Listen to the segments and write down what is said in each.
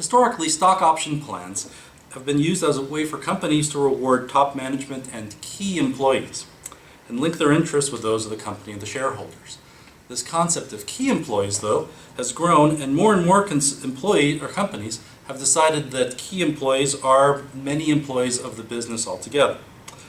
Historically, stock option plans have been used as a way for companies to reward top management and key employees and link their interests with those of the company and the shareholders. This concept of key employees, though, has grown, and more companies have decided that key employees are many employees of the business altogether.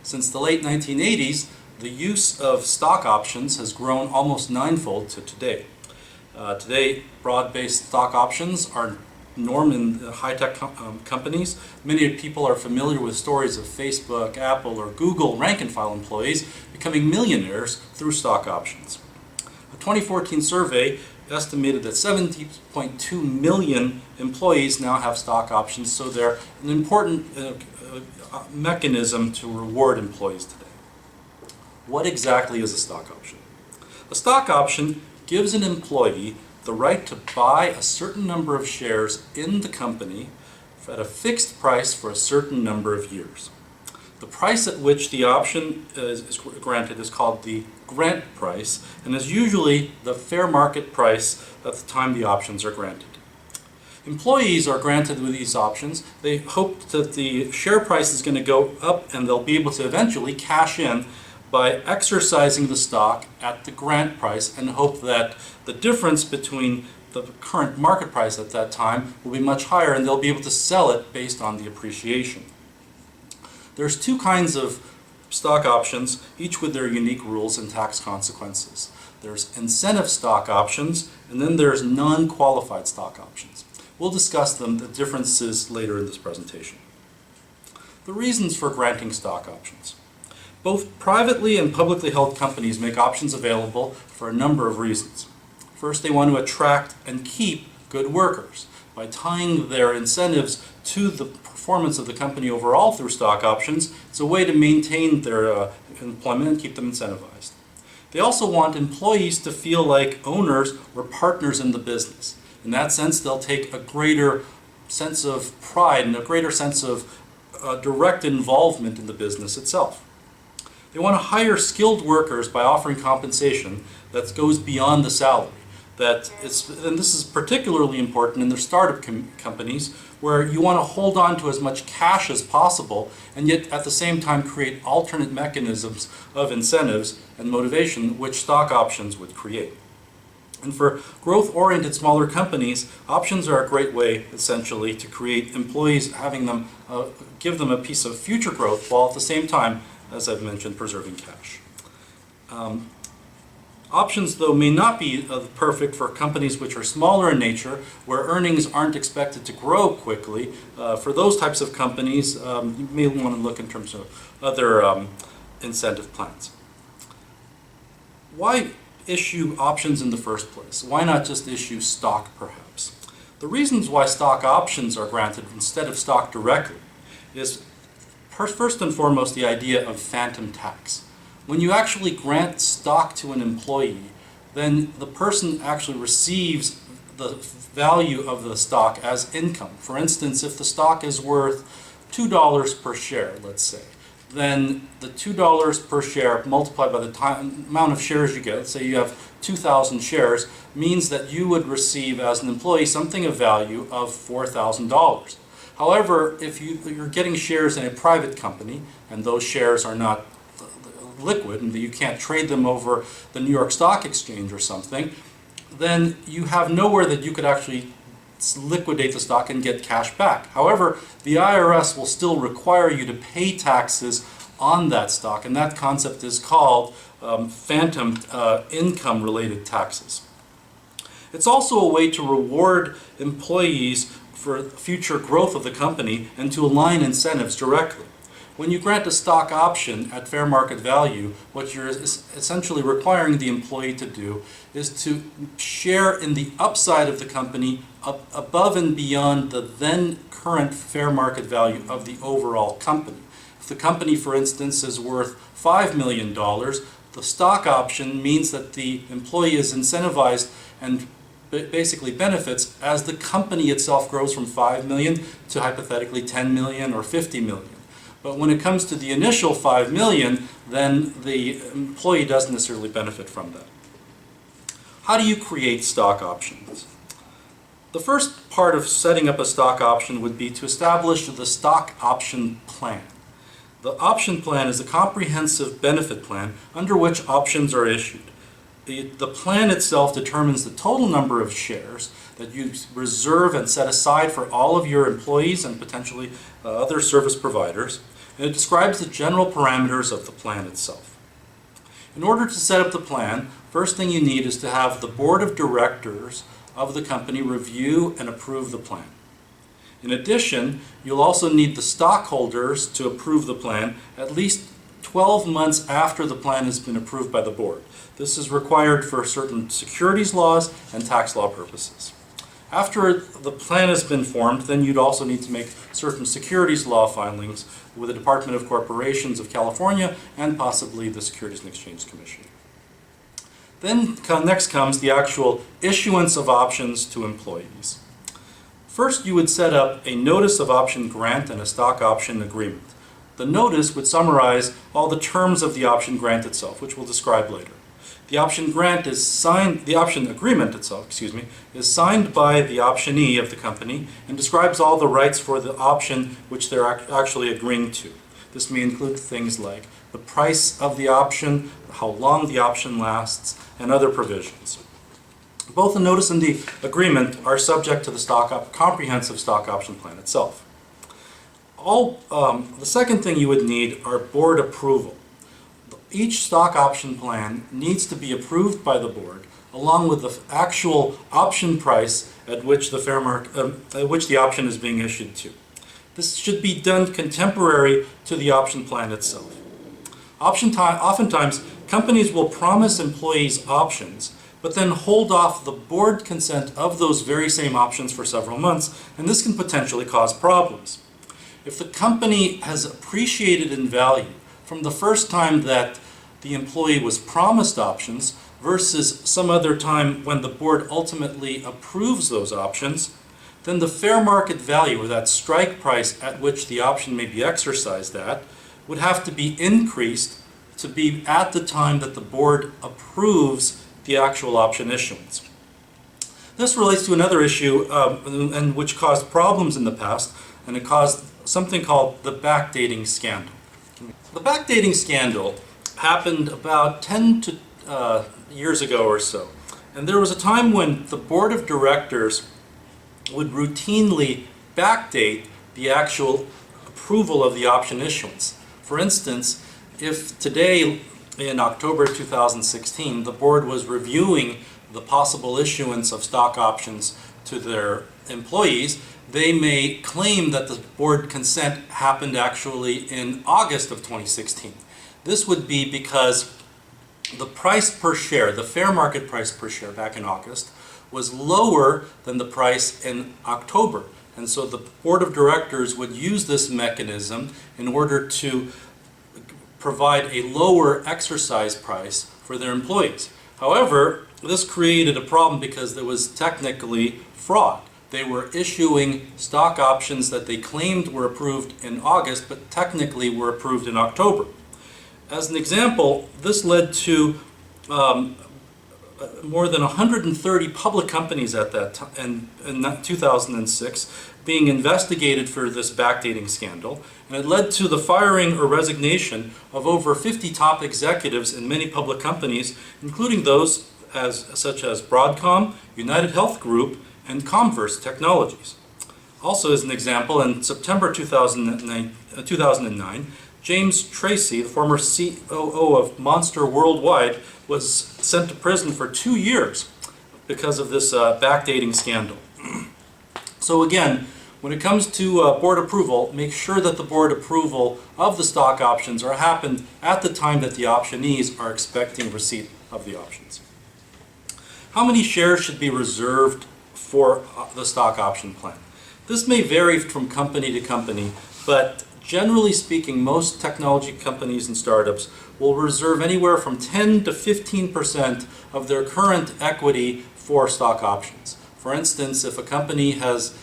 Since the late 1980s, the use of stock options has grown almost ninefold to today. Today, broad-based stock options are norm in high-tech companies. Many people are familiar with stories of Facebook, Apple, or Google rank-and-file employees becoming millionaires through stock options. A 2014 survey estimated that 70.2 million employees now have stock options, so they're an important mechanism to reward employees today. What exactly is a stock option? A stock option gives an employee the right to buy a certain number of shares in the company at a fixed price for a certain number of years. The price at which the option is granted is called the grant price and is usually the fair market price at the time the options are granted. Employees are granted with these options. They hope that the share price is going to go up and they'll be able to eventually cash in by exercising the stock at the grant price and hope that the difference between the current market price at that time will be much higher and they'll be able to sell it based on the appreciation. There's two kinds of stock options, each with their unique rules and tax consequences. There's incentive stock options, and then there's non-qualified stock options. We'll discuss them, the differences, later in this presentation. The reasons for granting stock options. Both privately and publicly held companies make options available for a number of reasons. First, they want to attract and keep good workers. By tying their incentives to the performance of the company overall through stock options, it's a way to maintain their employment and keep them incentivized. They also want employees to feel like owners or partners in the business. In that sense, they'll take a greater sense of pride and a greater sense of direct involvement in the business itself. They want to hire skilled workers by offering compensation that goes beyond the salary. And this is particularly important in their startup companies, where you want to hold on to as much cash as possible and yet at the same time create alternate mechanisms of incentives and motivation which stock options would create. And for growth-oriented smaller companies, options are a great way essentially to create employees, having them give them a piece of future growth while at the same time, as I've mentioned, preserving cash. Options, though, may not be perfect for companies which are smaller in nature, where earnings aren't expected to grow quickly. For those types of companies, you may want to look in terms of other incentive plans. Why issue options in the first place? Why not just issue stock, perhaps? The reasons why stock options are granted instead of stock directly is first and foremost the idea of phantom tax. When you actually grant stock to an employee, then the person actually receives the value of the stock as income. For instance, if the stock is worth $2 per share, let's say, then the $2 per share multiplied by the amount of shares you get, let's say you have 2,000 shares, means that you would receive as an employee something of value of $4,000. However, if you're getting shares in a private company, and those shares are not liquid and that you can't trade them over the New York Stock Exchange or something, then you have nowhere that you could actually liquidate the stock and get cash back. However, the IRS will still require you to pay taxes on that stock, and that concept is called phantom income-related taxes. It's also a way to reward employees for future growth of the company and to align incentives directly. When you grant a stock option at fair market value, what you're essentially requiring the employee to do is to share in the upside of the company above and beyond the then current fair market value of the overall company. If the company, for instance, is worth $5 million, the stock option means that the employee is incentivized and basically benefits as the company itself grows from 5 million to hypothetically 10 million or 50 million. But when it comes to the initial 5 million, then the employee doesn't necessarily benefit from that. How do you create stock options? The first part of setting up a stock option would be to establish the stock option plan. The option plan is a comprehensive benefit plan under which options are issued. The plan itself determines the total number of shares that you reserve and set aside for all of your employees and potentially other service providers, and it describes the general parameters of the plan itself. In order to set up the plan, first thing you need is to have the board of directors of the company review and approve the plan. In addition, you'll also need the stockholders to approve the plan at least 12 months after the plan has been approved by the board. This is required for certain securities laws and tax law purposes. After the plan has been formed, then you'd also need to make certain securities law filings with the Department of Corporations of California and possibly the Securities and Exchange Commission. Then next comes the actual issuance of options to employees. First, you would set up a notice of option grant and a stock option agreement. The notice would summarize all the terms of the option grant itself, which we'll describe later. The option grant is signed, the option agreement itself, is signed by the optionee of the company and describes all the rights for the option which they're actually agreeing to. This may include things like the price of the option, how long the option lasts, and other provisions. Both the notice and the agreement are subject to the comprehensive stock option plan itself. The second thing you would need are board approval. Each stock option plan needs to be approved by the board, along with the actual option price at which the option is being issued to. This should be done contemporary to the option plan itself. Oftentimes, companies will promise employees options, but then hold off the board consent of those very same options for several months, and this can potentially cause problems. If the company has appreciated in value from the first time that the employee was promised options versus some other time when the board ultimately approves those options, then the fair market value, or that strike price at which the option may be exercised at, would have to be increased to be at the time that the board approves the actual option issuance. This relates to another issue and which caused problems in the past, and it caused something called the backdating scandal. The backdating scandal happened about 10 years ago or so, and there was a time when the board of directors would routinely backdate the actual approval of the option issuance. For instance, if today in October 2016 the board was reviewing the possible issuance of stock options to their employees, they may claim that the board consent happened actually in August of 2016. This would be because the price per share, the fair market price per share back in August, was lower than the price in October. And so the board of directors would use this mechanism in order to provide a lower exercise price for their employees. However, this created a problem because there was technically fraud. They were issuing stock options that they claimed were approved in August, but technically were approved in October. As an example, this led to more than 130 public companies at that time, in 2006, being investigated for this backdating scandal, and it led to the firing or resignation of over 50 top executives in many public companies, including those such as Broadcom, United Health Group, and Comverse Technologies. Also, as an example, in September 2009, James Tracy, the former COO of Monster Worldwide, was sent to prison for 2 years because of this backdating scandal. So again, when it comes to board approval, make sure that the board approval of the stock options happened at the time that the optionees are expecting receipt of the options. How many shares should be reserved for the stock option plan? This may vary from company to company, but generally speaking, most technology companies and startups will reserve anywhere from 10 to 15% of their current equity for stock options. For instance, if a company has,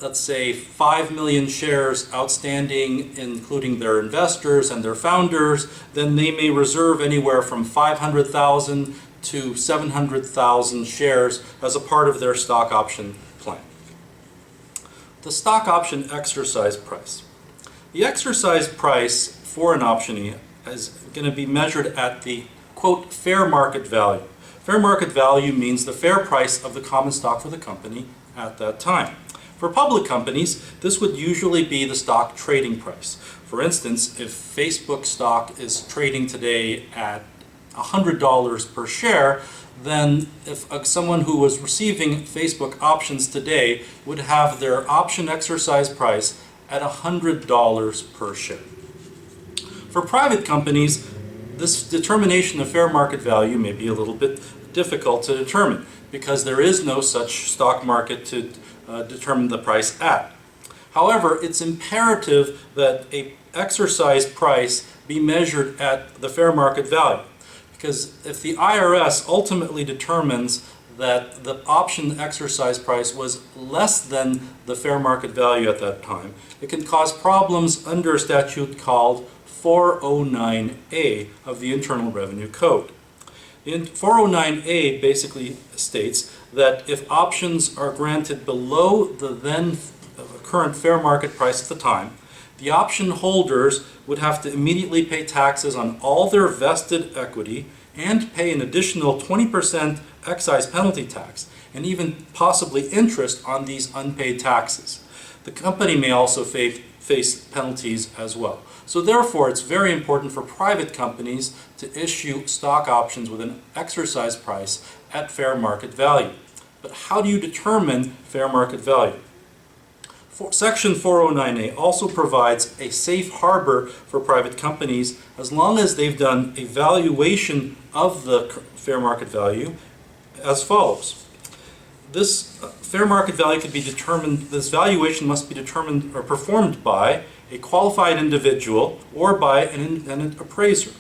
let's say, 5 million shares outstanding, including their investors and their founders, then they may reserve anywhere from 500,000 to 700,000 shares as a part of their stock option plan. The stock option exercise price. The exercise price for an optionee is going to be measured at the, quote, fair market value. Fair market value means the fair price of the common stock for the company at that time. For public companies, this would usually be the stock trading price. For instance, if Facebook stock is trading today at $100 per share, then if someone who was receiving Facebook options today would have their option exercise price at $100 per share. For private companies, this determination of fair market value may be a little bit difficult to determine because there is no such stock market to determine the price at. However, it's imperative that an exercise price be measured at the fair market value, because if the IRS ultimately determines that the option exercise price was less than the fair market value at that time, it can cause problems under a statute called 409A of the Internal Revenue Code. In 409A basically states that if options are granted below the then current fair market price at the time, the option holders would have to immediately pay taxes on all their vested equity and pay an additional 20% excise penalty tax, and even possibly interest on these unpaid taxes. The company may also face penalties as well. So therefore, it's very important for private companies to issue stock options with an exercise price at fair market value. But how do you determine fair market value? Section 409A also provides a safe harbor for private companies as long as they've done a valuation of the fair market value as follows. This fair market value could be determined, this valuation must be determined or performed by a qualified individual or by an independent appraiser.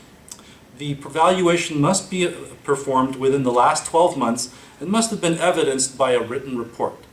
The valuation must be performed within the last 12 months and must have been evidenced by a written report.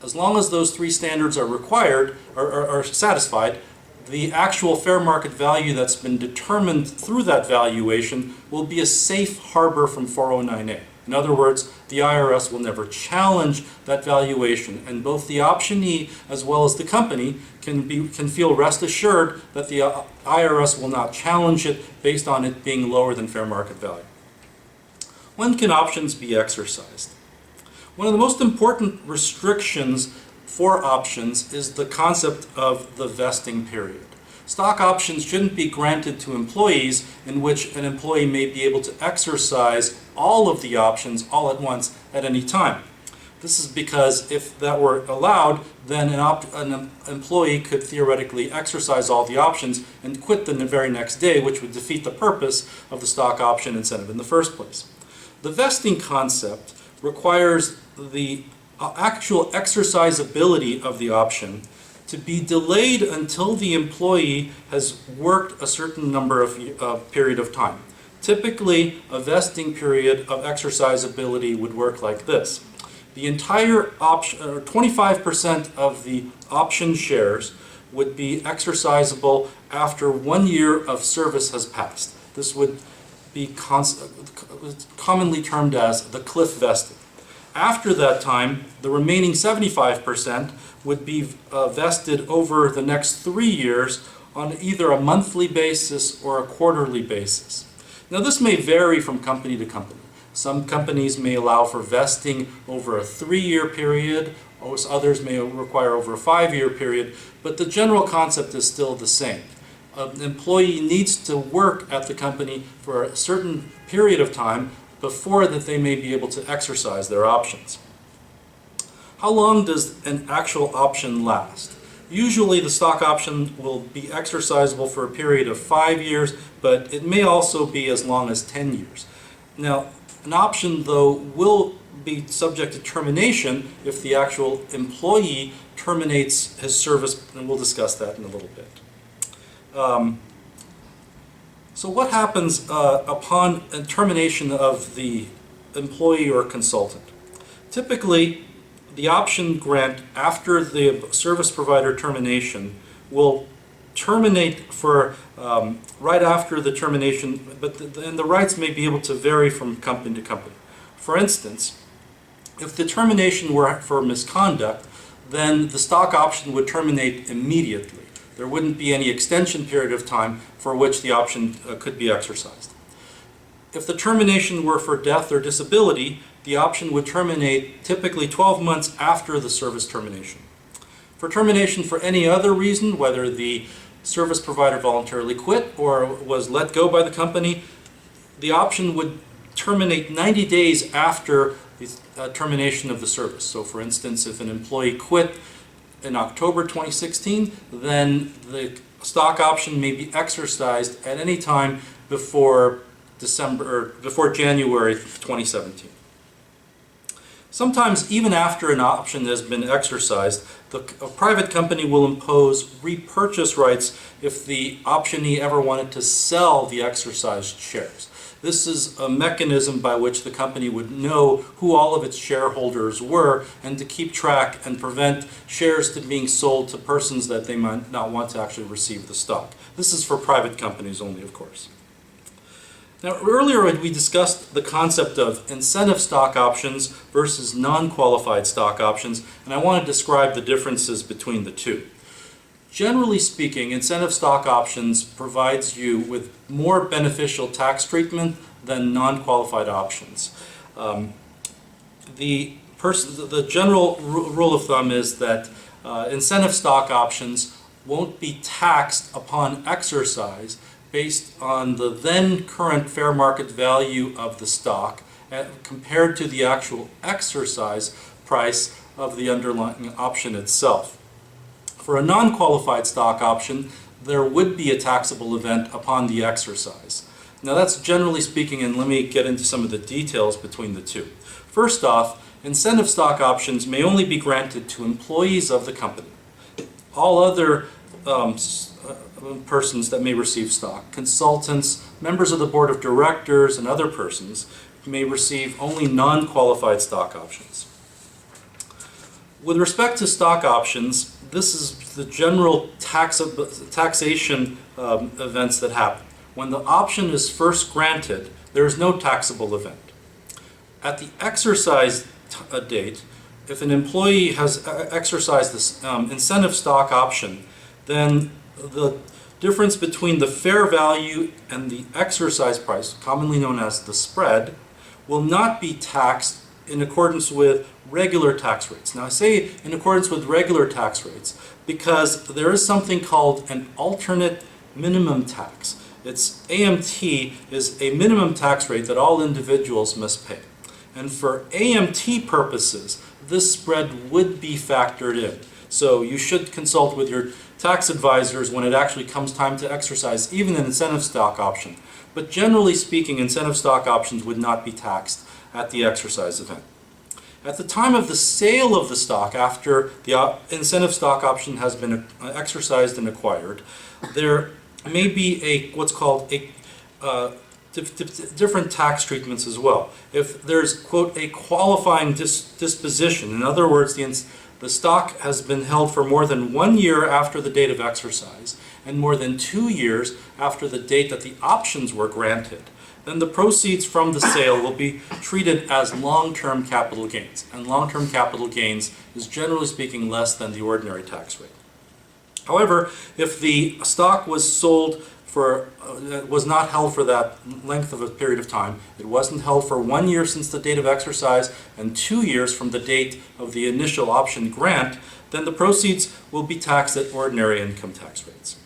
As long as those three standards are required or are satisfied, the actual fair market value that's been determined through that valuation will be a safe harbor from 409A. In other words, the IRS will never challenge that valuation, and both the optionee as well as the company can feel rest assured that the IRS will not challenge it based on it being lower than fair market value. When can options be exercised? One of the most important restrictions for options is the concept of the vesting period. Stock options shouldn't be granted to employees in which an employee may be able to exercise all of the options all at once at any time. This is because if that were allowed, then an employee could theoretically exercise all the options and quit the very next day, which would defeat the purpose of the stock option incentive in the first place. The vesting concept requires the actual exercisability of the option to be delayed until the employee has worked a certain number of period of time. Typically, a vesting period of exercisability would work like this. The entire option, or 25% of the option shares would be exercisable after 1 year of service has passed. This would be commonly termed as the cliff vesting. After that time, the remaining 75% would be vested over the next 3 years on either a monthly basis or a quarterly basis. Now, this may vary from company to company. Some companies may allow for vesting over a 3-year period, or others may require over a 5-year period, but the general concept is still the same. An employee needs to work at the company for a certain period of time before that they may be able to exercise their options. How long does an actual option last? Usually the stock option will be exercisable for a period of 5 years, but it may also be as long as 10 years. Now, an option, though, will be subject to termination if the actual employee terminates his service, and we'll discuss that in a little bit. So what happens upon termination of the employee or consultant? Typically, the option grant after the service provider termination will terminate for right after the termination, but the rights may be able to vary from company to company. For instance, if the termination were for misconduct, then the stock option would terminate immediately. There wouldn't be any extension period of time for which the option could be exercised. If the termination were for death or disability, the option would terminate typically 12 months after the service termination. For termination for any other reason, whether the service provider voluntarily quit or was let go by the company, the option would terminate 90 days after the termination of the service. So for instance, if an employee quit in October 2016, then the stock option may be exercised at any time before January 2017. Sometimes, even after an option has been exercised, a private company will impose repurchase rights if the optionee ever wanted to sell the exercised shares. This is a mechanism by which the company would know who all of its shareholders were and to keep track and prevent shares being sold to persons that they might not want to actually receive the stock. This is for private companies only, of course. Now, earlier we discussed the concept of incentive stock options versus non-qualified stock options, and I want to describe the differences between the two. Generally speaking, incentive stock options provides you with more beneficial tax treatment than non-qualified options. The general rule of thumb is that incentive stock options won't be taxed upon exercise based on the then current fair market value of the stock compared to the actual exercise price of the underlying option itself. For a non-qualified stock option, there would be a taxable event upon the exercise. Now that's generally speaking, and let me get into some of the details between the two. First off, incentive stock options may only be granted to employees of the company. All other persons that may receive stock, consultants, members of the board of directors, and other persons may receive only non-qualified stock options. With respect to stock options, this is the general taxation events that happen. When the option is first granted, there is no taxable event. At the exercise date, if an employee has exercised this incentive stock option, then the difference between the fair value and the exercise price, commonly known as the spread, will not be taxed in accordance with regular tax rates. Now I say in accordance with regular tax rates because there is something called an alternate minimum tax. Its AMT is a minimum tax rate that all individuals must pay. And for AMT purposes, this spread would be factored in. So you should consult with your tax advisors when it actually comes time to exercise even an incentive stock option. But generally speaking, incentive stock options would not be taxed at the exercise event. At the time of the sale of the stock, after the incentive stock option has been exercised and acquired, there may be what's called different tax treatments as well. If there's, quote, a qualifying disposition, in other words, the stock has been held for more than 1 year after the date of exercise and more than 2 years after the date that the options were granted, then the proceeds from the sale will be treated as long-term capital gains. And long-term capital gains is generally speaking less than the ordinary tax rate. However, if the stock was sold was not held for that length of a period of time, it wasn't held for 1 year since the date of exercise and 2 years from the date of the initial option grant, then the proceeds will be taxed at ordinary income tax rates.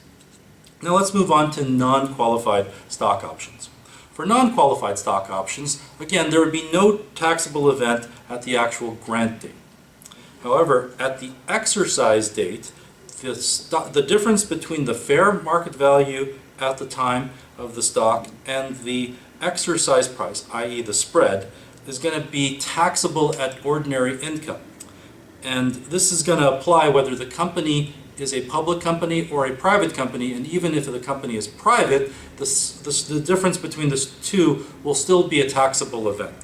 Now let's move on to non-qualified stock options. For non-qualified stock options, again, there would be no taxable event at the actual grant date. However, at the exercise date, the difference between the fair market value at the time of the stock and the exercise price, i.e. the spread, is going to be taxable at ordinary income. And this is going to apply whether the company is a public company or a private company, and even if the company is private, the difference between the two will still be a taxable event.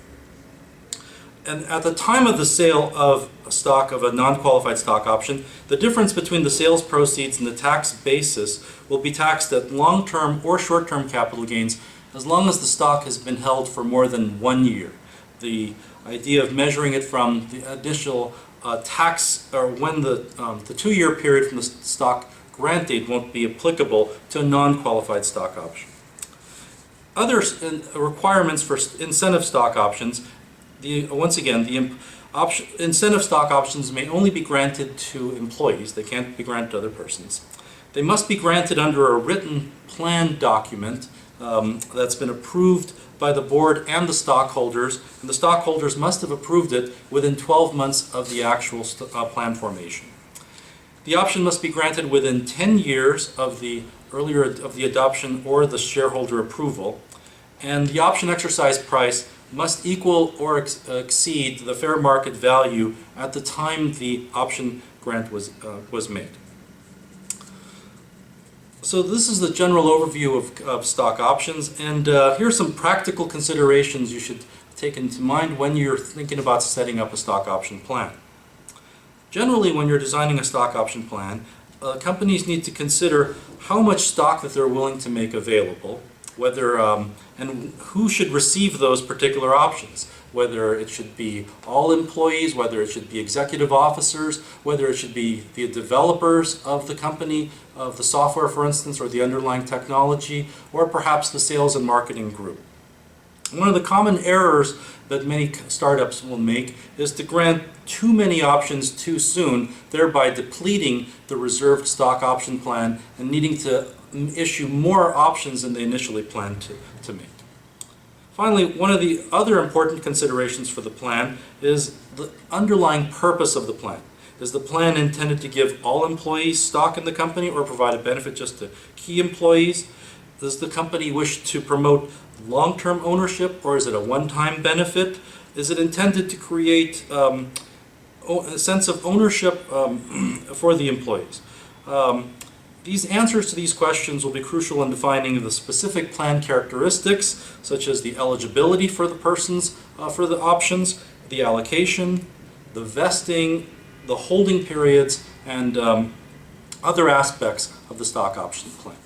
And at the time of the sale of a stock, of a non-qualified stock option, the difference between the sales proceeds and the tax basis will be taxed at long-term or short-term capital gains as long as the stock has been held for more than 1 year. The idea of measuring it from the initial tax, or when the 2-year period from the stock grant date won't be applicable to a non-qualified stock option. Other requirements for incentive stock options, once again, incentive stock options may only be granted to employees. They can't be granted to other persons. They must be granted under a written plan document that's been approved by the board and the stockholders, and the stockholders must have approved it within 12 months of the actual plan formation. The option must be granted within 10 years of the adoption or the shareholder approval, and the option exercise price must equal or exceed the fair market value at the time the option grant was made. So this is the general overview of stock options, and here are some practical considerations you should take into mind when you're thinking about setting up a stock option plan. Generally, when you're designing a stock option plan, companies need to consider how much stock that they're willing to make available, whether and who should receive those particular options, whether it should be all employees, whether it should be executive officers, whether it should be the developers of the company, of the software, for instance, or the underlying technology, or perhaps the sales and marketing group. One of the common errors that many startups will make is to grant too many options too soon, thereby depleting the reserved stock option plan and needing to issue more options than they initially planned to make. Finally, one of the other important considerations for the plan is the underlying purpose of the plan. Is the plan intended to give all employees stock in the company or provide a benefit just to key employees? Does the company wish to promote long-term ownership, or is it a one-time benefit? Is it intended to create a sense of ownership for the employees? These answers to these questions will be crucial in defining the specific plan characteristics, such as the eligibility for the persons for the options, the allocation, the vesting, the holding periods, and other aspects of the stock option plan.